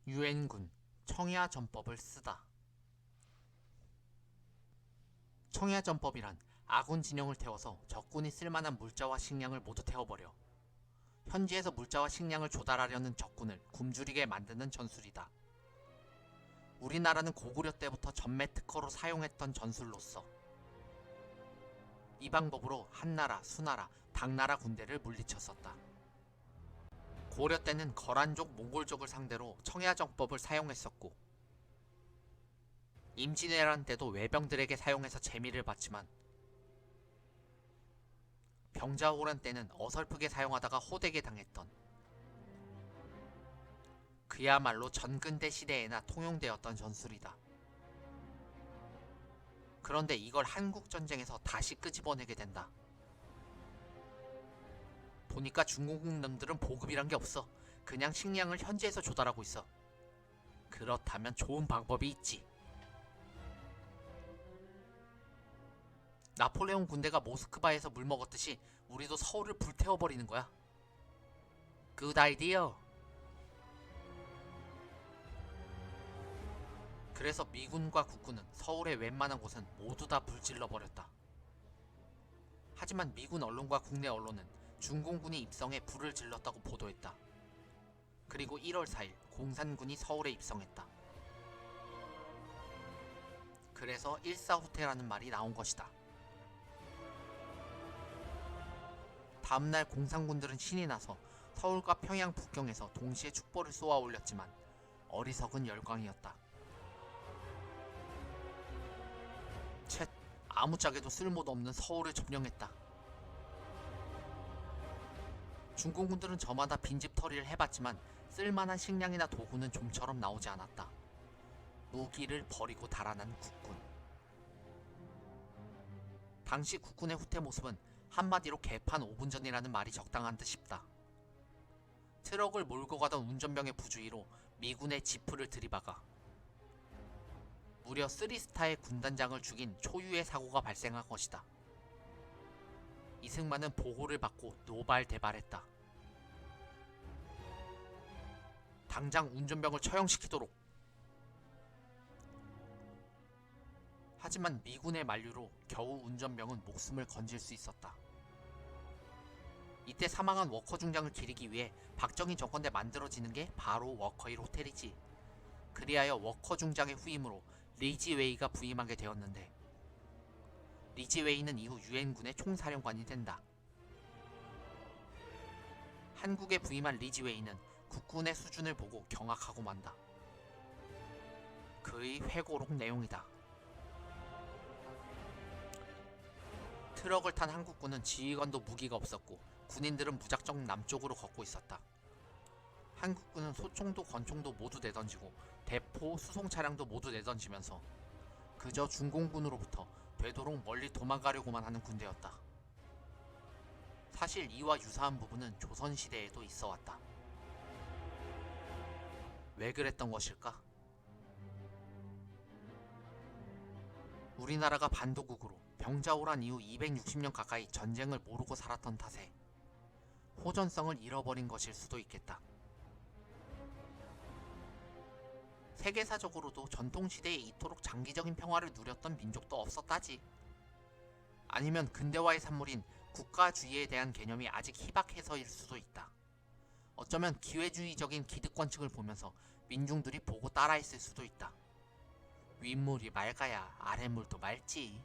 유엔군 청야전법을 쓰다. 청야전법이란 아군 진영을 태워서 적군이 쓸만한 물자와 식량을 모두 태워버려 현지에서 물자와 식량을 조달하려는 적군을 굶주리게 만드는 전술이다. 우리나라는 고구려 때부터 전매 특허로 사용했던 전술로서 이 방법으로 한나라, 수나라, 당나라 군대를 물리쳤었다. 고려 때는 거란족, 몽골족을 상대로 청야정법을 사용했었고 임진왜란 때도 외병들에게 사용해서 재미를 봤지만 병자호란 때는 어설프게 사용하다가 호되게 당했던 그야말로 전근대 시대에나 통용되었던 전술이다. 그런데 이걸 한국전쟁에서 다시 끄집어내게 된다. 보니까 중공국 놈들은 보급이란 게 없어. 그냥 식량을 현지에서 조달하고 있어. 그렇다면 좋은 방법이 있지. 나폴레옹 군대가 모스크바에서 물 먹었듯이 우리도 서울을 불태워버리는 거야. Good idea. 그래서 미군과 국군은 서울의 웬만한 곳은 모두 다 불질러버렸다. 하지만 미군 언론과 국내 언론은 중공군이 입성해 불을 질렀다고 보도했다. 그리고 1월 4일 공산군이 서울에 입성했다. 그래서 일사후퇴라는 말이 나온 것이다. 다음날 공산군들은 신이 나서 서울과 평양 북경에서 동시에 축보를 쏘아 올렸지만 어리석은 열광이었다. 쳇, 아무짝에도 쓸모도 없는 서울을 점령했다. 중공군들은 저마다 빈집털이를 해봤지만 쓸만한 식량이나 도구는 좀처럼 나오지 않았다. 무기를 버리고 달아난 국군. 당시 국군의 후퇴 모습은 한마디로 개판 5분 전이라는 말이 적당한 듯 싶다. 트럭을 몰고 가던 운전병의 부주의로 미군의 지프를 들이박아 무려 3스타의 군단장을 죽인 초유의 사고가 발생한 것이다. 이승만은 보고를 받고 노발대발했다. 당장 운전병을 처형시키도록. 하지만 미군의 만류로 겨우 운전병은 목숨을 건질 수 있었다. 이때 사망한 워커 중장을 기리기 위해 박정희 정권 때 만들어지는 게 바로 워커힐 호텔이지. 그리하여 워커 중장의 후임으로 리지웨이가 부임하게 되었는데 리지웨이는 이후 유엔군의 총사령관이 된다. 한국에 부임한 리지웨이는 국군의 수준을 보고 경악하고 만다. 그의 회고록 내용이다. 트럭을 탄 한국군은 지휘관도 무기가 없었고 군인들은 무작정 남쪽으로 걷고 있었다. 한국군은 소총도 권총도 모두 내던지고 대포, 수송 차량도 모두 내던지면서 그저 중공군으로부터 되도록 멀리 도망가려고만 하는 군대였다. 사실 이와 유사한 부분은 조선시대에도 있어왔다. 왜 그랬던 것일까? 우리나라가 반도국으로 병자호란 이후 260년 가까이 전쟁을 모르고 살았던 탓에 호전성을 잃어버린 것일 수도 있겠다. 세계사적으로도 전통시대에 이토록 장기적인 평화를 누렸던 민족도 없었다지. 아니면 근대화의 산물인 국가주의에 대한 개념이 아직 희박해서일 수도 있다. 어쩌면 기회주의적인 기득권층을 보면서 민중들이 보고 따라했을 수도 있다. 윗물이 맑아야 아랫물도 맑지.